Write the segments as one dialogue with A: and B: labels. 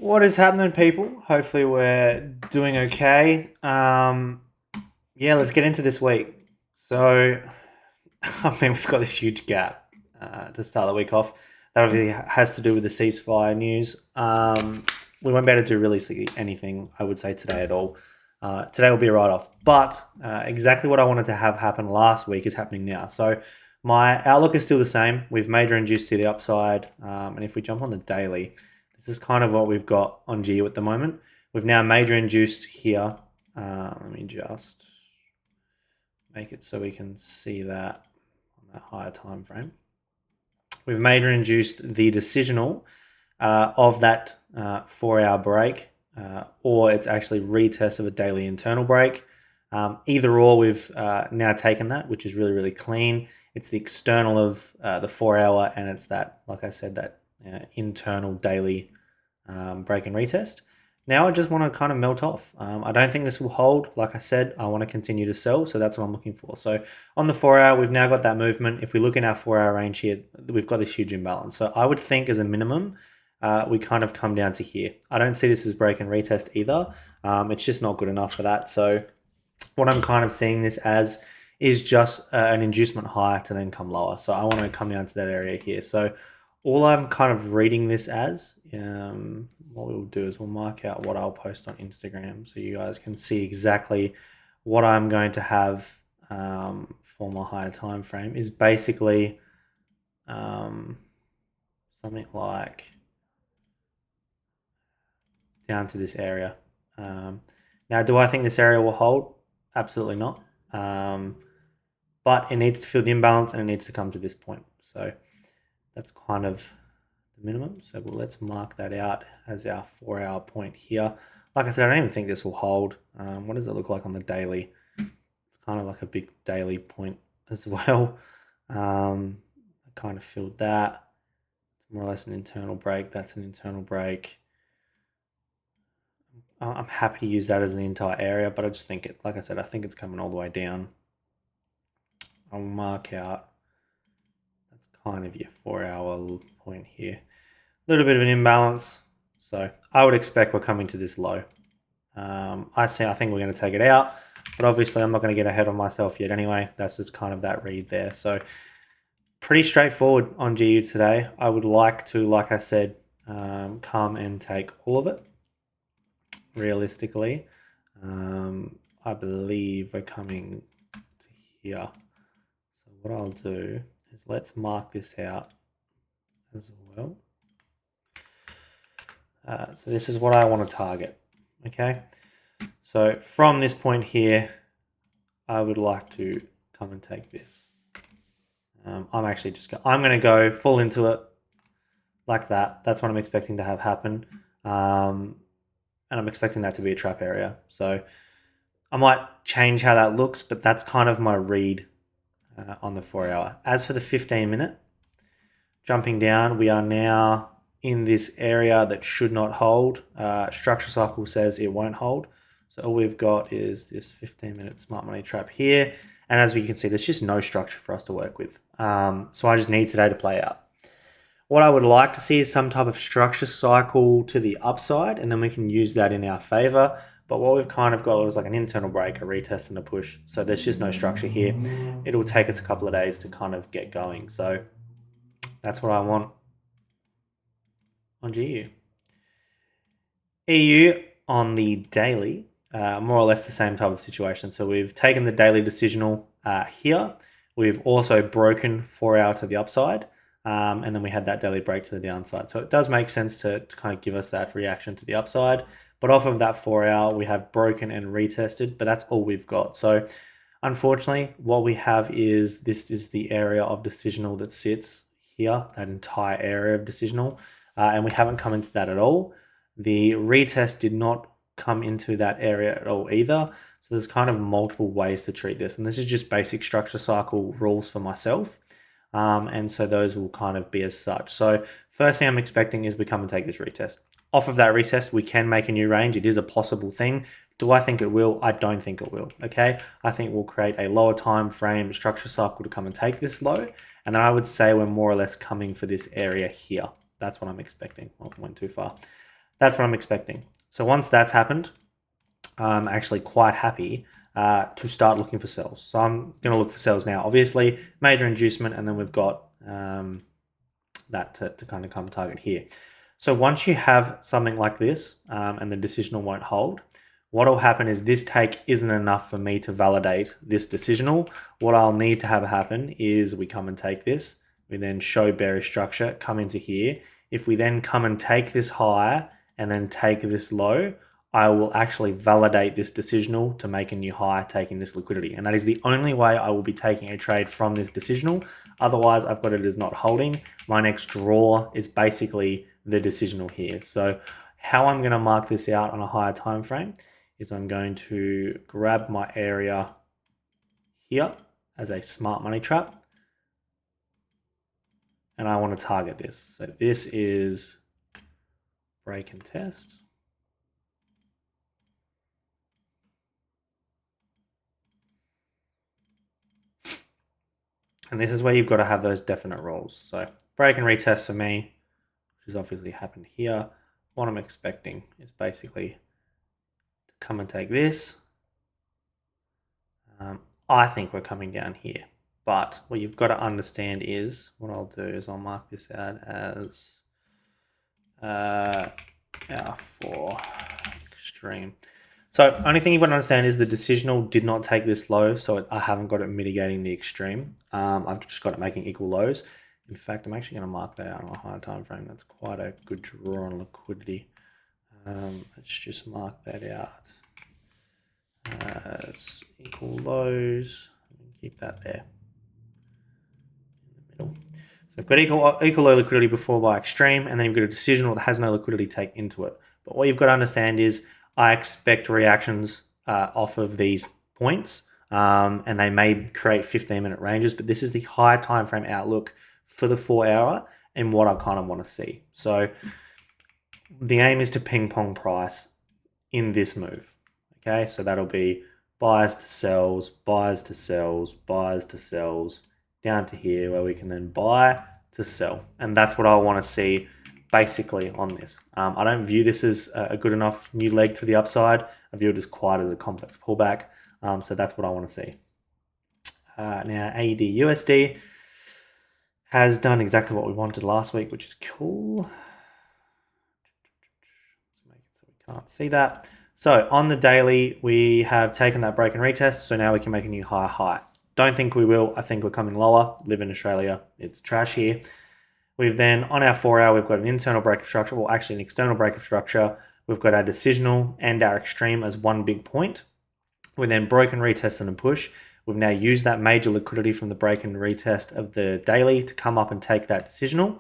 A: What is happening, people? Hopefully we're doing okay. Yeah, let's get into this week. So, I mean, we've got this huge gap to start the week off. That obviously has to do with the ceasefire news. We won't be able to do really anything, I would say, today at all. Today will be a write-off. But exactly what I wanted to have happen last week is happening now. So my outlook is still the same. We've major induced to the upside. And if we jump on the daily, this is kind of what we've got on GU at the moment. We've now major induced here. Let me just make it so we can see that on that higher time frame. We've major induced the decisional of that 4-hour break, or it's actually retest of a daily internal break. Either or, we've now taken that, which is really, really clean. It's the external of the 4-hour, and it's that, like I said, that internal daily break and retest. Now I just want to kind of melt off. I don't think this will hold. Like I said, I want to continue to sell, so that's what I'm looking for. So on the 4-hour, we've now got that movement. If we look in our 4-hour range here, we've got this huge imbalance. So I would think as a minimum, we kind of come down to here. I don't see this as break and retest either. It's just not good enough for that. So what I'm kind of seeing this as is just an inducement high to then come lower. So I want to come down to that area here. So all I'm kind of reading this as, what we'll do is we'll mark out what I'll post on Instagram so you guys can see exactly what I'm going to have for my higher time frame is basically something like down to this area. Now, do I think this area will hold? Absolutely not. But it needs to fill the imbalance and it needs to come to this point. So that's kind of the minimum. So let's mark that out as our 4-hour point here. Like I said, I don't even think this will hold. What does it look like on the daily? It's kind of like a big daily point as well. I kind of filled that. It's more or less an internal break. That's an internal break. I'm happy to use that as the entire area, but I just think it, like I said, I think it's coming all the way down. I'll mark out, that's kind of your 4-hour point here. A little bit of an imbalance. So I would expect we're coming to this low. I think we're going to take it out, but obviously I'm not going to get ahead of myself yet anyway. That's just kind of that read there. So pretty straightforward on GU today. I would like to, like I said, come and take all of it. Realistically, I believe we're coming to here. So what I'll do is let's mark this out as well. So this is what I want to target. Okay. So from this point here, I would like to come and take this. I'm going to go full into it like that. That's what I'm expecting to have happen. And I'm expecting that to be a trap area. So I might change how that looks, but that's kind of my read on the 4-hour. As for the 15-minute, jumping down, we are now in this area that should not hold. Structure cycle says it won't hold. So all we've got is this 15-minute smart money trap here. And as we can see, there's just no structure for us to work with. So I just need today to play out. What I would like to see is some type of structure cycle to the upside, and then we can use that in our favor. But what we've kind of got is like an internal break, a retest, and a push. So there's just no structure here. It'll take us a couple of days to kind of get going. So that's what I want on GU. EU on the daily, more or less the same type of situation. So we've taken the daily decisional here. We've also broken 4-hour to the upside. And then we had that daily break to the downside. So it does make sense to kind of give us that reaction to the upside. But off of that 4-hour, we have broken and retested, but that's all we've got. So unfortunately, what we have is this is the area of decisional that sits here, that entire area of decisional. And we haven't come into that at all. The retest did not come into that area at all either. So there's kind of multiple ways to treat this. And this is just basic structure cycle rules for myself. And so those will kind of be as such. So first thing I'm expecting is we come and take this retest. Off of that retest, we can make a new range. It is a possible thing. Do I think it will? I don't think it will. Okay. I think we'll create a lower time frame structure cycle to come and take this low. And then I would say we're more or less coming for this area here. That's what I'm expecting. Well, I went too far. That's what I'm expecting. So once that's happened, I'm actually quite happy to start looking for sells. So I'm going to look for sells now. Obviously, major inducement, and then we've got that to kind of come target here. So once you have something like this and the decisional won't hold, what will happen is this take isn't enough for me to validate this decisional. What I'll need to have happen is we come and take this, we then show bearish structure, come into here. If we then come and take this higher and then take this low, I will actually validate this decisional to make a new high, taking this liquidity. And that is the only way I will be taking a trade from this decisional. Otherwise, I've got it as not holding. My next draw is basically the decisional here. So how I'm going to mark this out on a higher time frame is I'm going to grab my area here as a smart money trap. And I want to target this. So this is break and test. And this is where you've got to have those definite rules. So break and retest for me, which has obviously happened here. What I'm expecting is basically to come and take this. I think we're coming down here. But what you've got to understand is, what I'll do is I'll mark this out as R4 extreme. So only thing you've got to understand is the decisional did not take this low, so I haven't got it mitigating the extreme. I've just got it making equal lows. In fact, I'm actually going to mark that out on a higher time frame. That's quite a good draw on liquidity. Let's just mark that out. It's equal lows. Keep that there in the middle. So we've got equal low liquidity before by extreme, and then you've got a decisional that has no liquidity take into it. But what you've got to understand is I expect reactions off of these points, and they may create 15-minute ranges, but this is the high time frame outlook for the 4-hour and what I kind of want to see. So the aim is to ping pong price in this move. Okay, so that'll be buyers to sells, buyers to sells, buyers to sells, down to here where we can then buy to sell. And that's what I want to see basically on this. I don't view this as a good enough new leg to the upside. I view it as quite as a complex pullback. So that's what I want to see. Now AUDUSD has done exactly what we wanted last week, which is cool. Let's make it so we can't see that. So on the daily, we have taken that break and retest. So now we can make a new higher high. Don't think we will. I think we're coming lower. Live in Australia. It's trash here. We've then, on our 4-hour, we've got an internal break of structure, well, actually an external break of structure. We've got our decisional and our extreme as one big point. We then broke and retest and a push. We've now used that major liquidity from the break and retest of the daily to come up and take that decisional,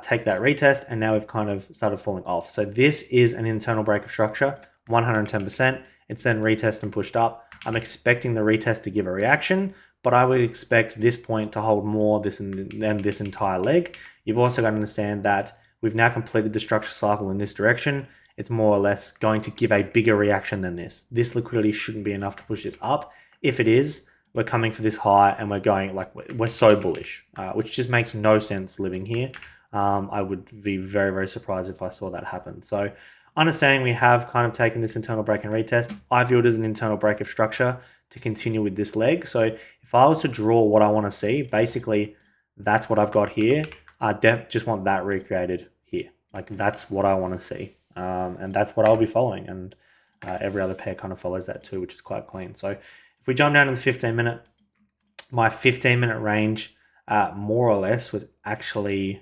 A: take that retest, and now we've kind of started falling off. So this is an internal break of structure, 110%. It's then retest and pushed up. I'm expecting the retest to give a reaction, but I would expect this point to hold more than this entire leg. You've also got to understand that we've now completed the structure cycle in this direction. It's more or less going to give a bigger reaction than this. This liquidity shouldn't be enough to push this up. If it is, we're coming for this high and we're going like we're so bullish, which just makes no sense living here. I would be very, very surprised if I saw that happen. So understanding we have kind of taken this internal break and retest, I view it as an internal break of structure to continue with this leg. So if I was to draw what I want to see, basically that's what I've got here. I just want that recreated here. Like that's what I want to see. And that's what I'll be following. And every other pair kind of follows that too, which is quite clean. So if we jump down to the 15-minute, my 15-minute range more or less was actually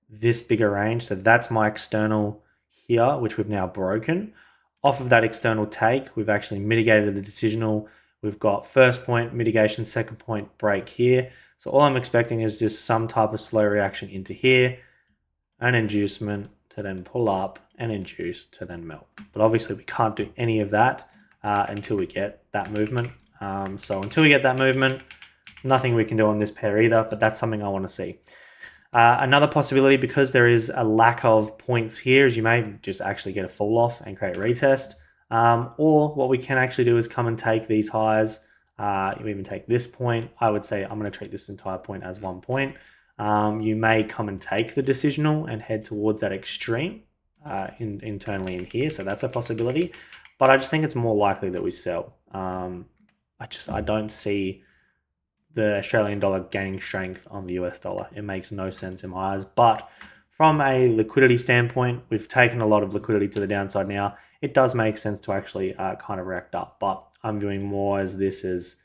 A: this bigger range. So that's my external here, which we've now broken. Off of that external take, we've actually mitigated the decisional. We've got first point mitigation, second point break here. So all I'm expecting is just some type of slow reaction into here, an inducement to then pull up, and induce to then melt. But obviously we can't do any of that until we get that movement. So until we get that movement, nothing we can do on this pair either, but that's something I want to see. Another possibility, because there is a lack of points here, is you may just actually get a fall off and create a retest. Or what we can actually do is come and take these highs. You even take this point. I would say I'm going to treat this entire point as 1 point. You may come and take the decisional and head towards that extreme. internally in here, so that's a possibility. But I just think it's more likely that we sell. I don't see the Australian dollar gaining strength on the US dollar. It makes no sense in my eyes. But from a liquidity standpoint, we've taken a lot of liquidity to the downside now. It does make sense to actually kind of react up, but I'm viewing more as this as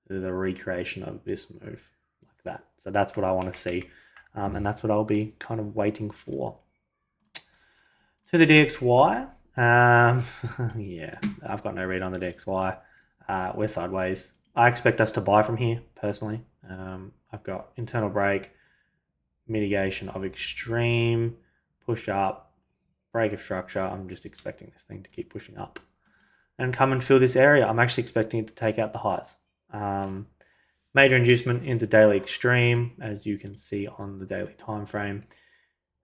A: the recreation of this move like that. So that's what I want to see, and that's what I'll be kind of waiting for. To the DXY, yeah, I've got no read on the DXY. We're sideways. I expect us to buy from here, personally. I've got internal break, mitigation of extreme, push up, break of structure. I'm just expecting this thing to keep pushing up and come and fill this area. I'm actually expecting it to take out the highs. Major inducement into daily extreme, as you can see on the daily time frame.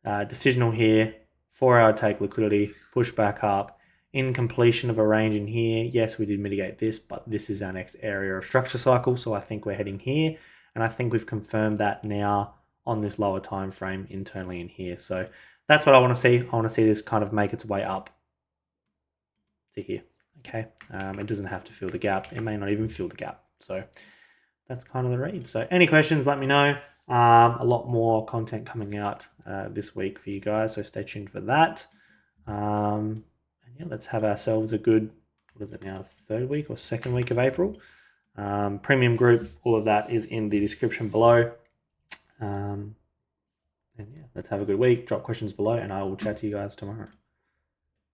A: Decisional here, 4-hour take liquidity, push back up. In completion of a range in here, yes, we did mitigate this, but this is our next area of structure cycle, so I think we're heading here, and I think we've confirmed that now on this lower time frame internally in here. So that's what I want to see. I want to see this kind of make its way up to here. Okay, it doesn't have to fill the gap. It may not even fill the gap. So that's kind of the read. So any questions, let me know. A lot more content coming out this week for you guys, so stay tuned for that. And yeah, let's have ourselves a good, what is it now, third week or second week of April. Premium group, all of that is in the description below. And yeah, let's have a good week. Drop questions below, and I will chat to you guys tomorrow.